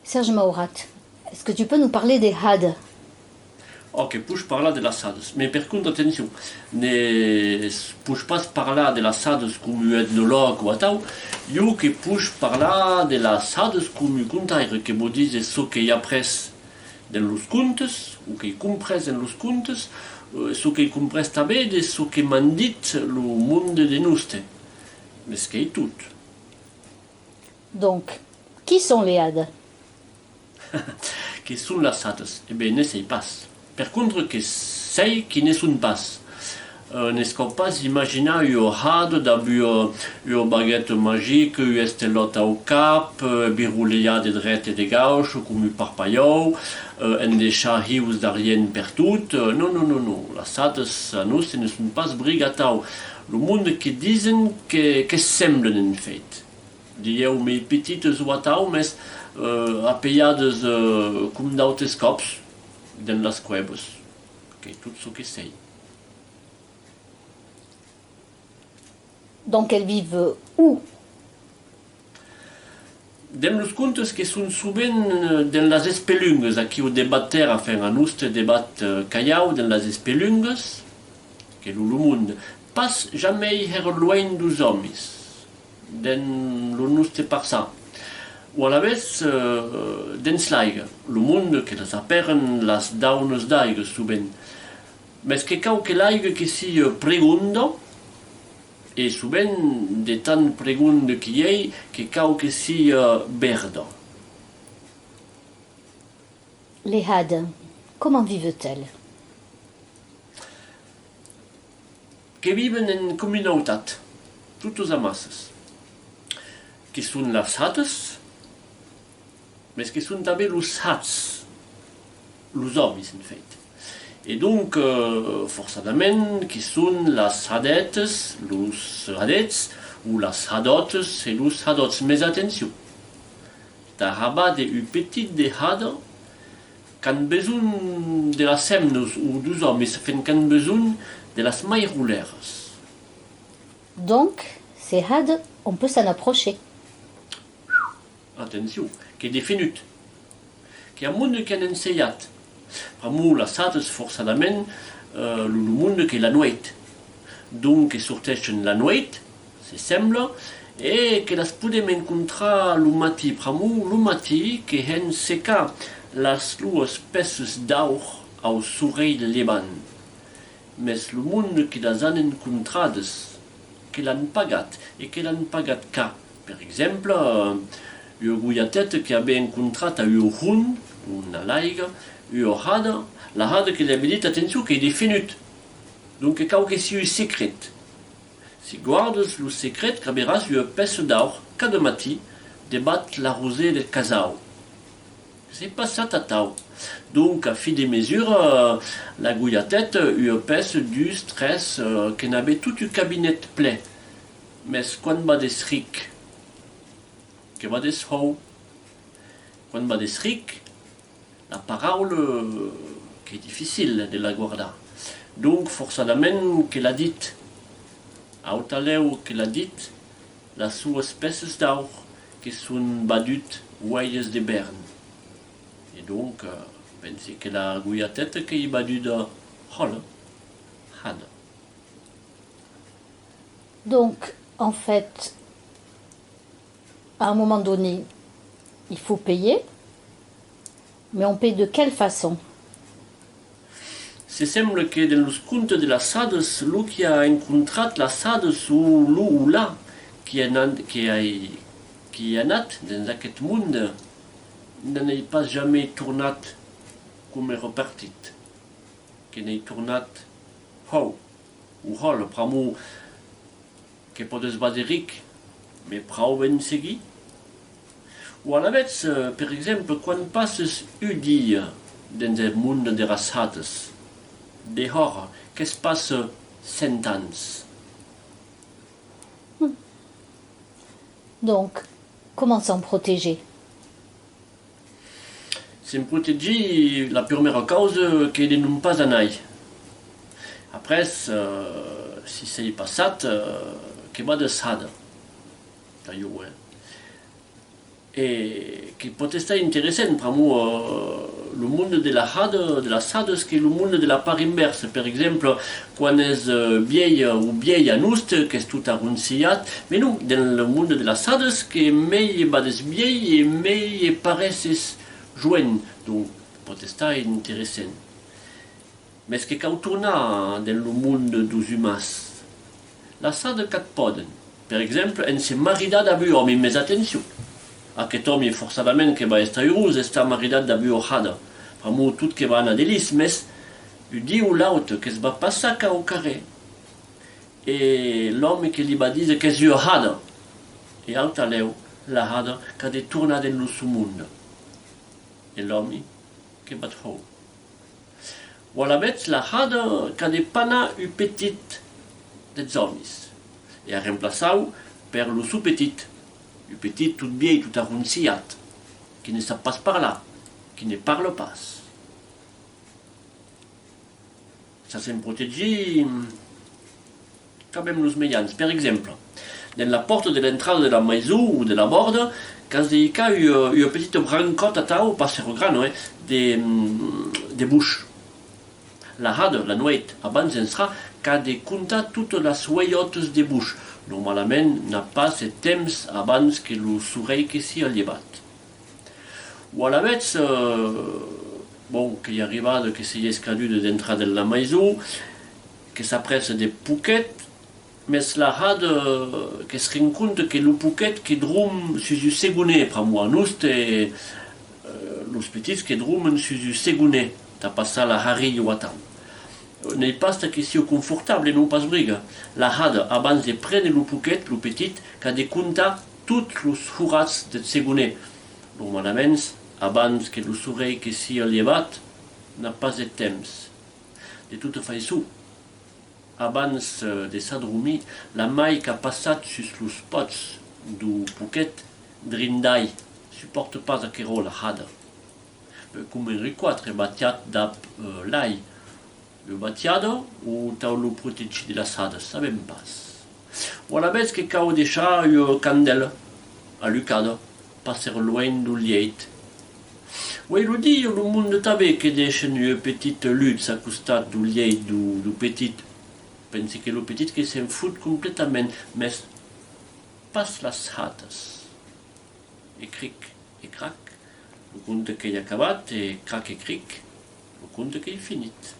Serge Maourat, est-ce que tu peux nous parler des HAD? Ok, push parla de las SADs. Mais per contre, attention, ne push pas parla de las SADs cum etnolog ou atau, io que push parla de las SADs cum contaire, que bo dice so que appres den los contes, ou que compres en los contes, so que compres també de so que m'han dit lo monde de noste. Mais ce que tout. Donc, qui sont les HAD? Que sont las SADs? Eh bien, ne sei pas. Per contre, que sei que ne sont pas. Nesco pas imaginar o had d'abu o baguette magique, o estelot au cap, birouleia de drette et de gauche, com u parpaiou, en deixar rius d'arient per tout. Non, non, non, non. Las SADs a nos ne sont pas brigatau. Le monde que disen que semblen en fait. Dieu mes petites ouatau, mais apeiades com d'autes cops, dans las cuevas, que tout ce que sei. Donc elles vivent où? Dans los contes que sont souvent dans las espelungues, aquí au débatter, enfin, à nous débat caiau dans las espelungues, que le monde passe jamais loin dos hommes, dans le nostre passat. Ou a la vez, dans l'aigua, le monde que les aperen las daunes d'aigua souvent. Mais que cau que l'aigua que si pregundo, et souvent de tant pregunde qui est que cau que si berdo. Les HAD, comment vivent-elles? Que viven en communautat, toutes a massas. Que sont las hates, mais que sont també los hats, los hommes en fait. Et donc, forçadament, qui sont las hadetes, los hadets, ou las hadotes et los hadots. Mais attention, ta rabat de u petit de hada, quand besoin de las semnos ou dos hommes, fait quand besoin de las mairouleres. Donc, ces HAD, on peut s'en approcher. Attention, que definut, que a monde qui en enseiat. Pramu las hates forçadament le monde que la nuit. Donc, que sorteixen la nuit, se sembla, et que las podem encontrar lo matí. Pramu lo matí que hen seca las dues peces d'aur au soleil levant. Mais le monde que las han encontrades, que l'han pagat, et que l'han pagat ca. Per exemple, o guiatet que avait encontrat a o hun, una laiga, o hada, la hada que l'avait dit, attention, que est definut. Donc, cau que si o secret. Si guardes lo secret, caberàs o pece d'aur, cada matí, debat la rosée de casau. C'est pas ça tatau. Donc, à fi de mesure, la guiatet, o pece du stress, que n'avait tout o cabinet ple. Mais quan va des ric, que va des hou, quan va des ric, la parole qui est difficile de la guardar. Donc, forçadament que l'a dit, autaleu que l'a dit, les sues peces d'aur qui sont badut ouaies de bern. Et donc, pense que la guiatet qui est badut de hol, had. Donc, en fait, à un moment donné, il faut payer, mais on paye de quelle façon? Se sembla que dans los contes de las hades, lo qui a encontrat las hades ou lo ou là qui a anat dans aquest monde n'en est pas jamais tournat com est repartit. Que n'est tournat hou ou hol, pramu que podes va de ric, mais prou ben segui. Ou a la vez, per exemple, quan passes un dia dans el monde de las hades, dehors, que se passe 100 ans. Donc, comment s'en protéger? S'en protéger, la première cause, que de ne pas anar. Après, si c'est passat, que va de sada. Et que pot estar interessant per le monde de la sades, que le monde de la part inverse. Per exemple, quan és vieil o vieil anust, que és tot arroncillat, mais non, dans le monde de la sades, que mei bades vieil e mei pareces joen. Donc, pot estar interessant. Mais que cal tornar dans le monde dos humans. La sade cat poden. Per exemple, en se maridat d'abu home, mais attention. Aquest home forçadament que va estar heurós està maridat d'abu hada. Pramo tot que va anar delis, mais un dia o l'altre que es va passar au carrer. Et l'home que li va dir que és hada. Et alta leu, la hada que ha de tornar dans el seu món. Et l'home que va trobar. O a la vez la hada que ha de panar un petit des homes. Et a remplaçar per le seu petit. Un petit tout vieil, tout arroncillat, qui ne sap pas parlar, qui ne parle pas. Ça s'en protegit quand même los medians. Per exemple, dans la porte de l'entrada de la maison ou de la borde, quand es dedica une petite brancota tau, pas ser grano, de bouche. La hada, la nuit, abans d'entrar, qu'a de comptar toutes les oeillotes de bouche. Normalment, n'a pas ce temps abans que le soleil que s'y ha llevat. O a la vez, bon, que hi arriba que s'hi és cadut d'entrar de la maison, que s'apresse de pouquet, mais la hada que es rend compte que le pouquet que drum sus un segonet, per moi, nous, los petits que drumen sus un segonet, t'as passat la harilla o a tant. N'est pas que sia confortable, non pas briga. La hada, abans de prendre le pouquet, le petit, qu'a de comptar tots los forats del segoner. Normalment, abans que le soleil que s'hi ha llevat, n'a pas de temps. De tota façon, abans de s'adormir, la mai que ha passat sus los pots du pouquet drindai, suporte pas aquero la hada. Com Henri IV, batiat d'ap l'ai, le batiado ou tau lo protegi de las hadas, sabem pas. O a la vez que cau deixar une candela allucada, passer loin du llet. O lo di, le monde també que deixen une petite luz a costat du llet du petit. Pense que le petit que se'n fout completament, mais pas las hadas. E cric, e crac, le conte que hi ha acabat, e crac e cric, le conte que hi finit.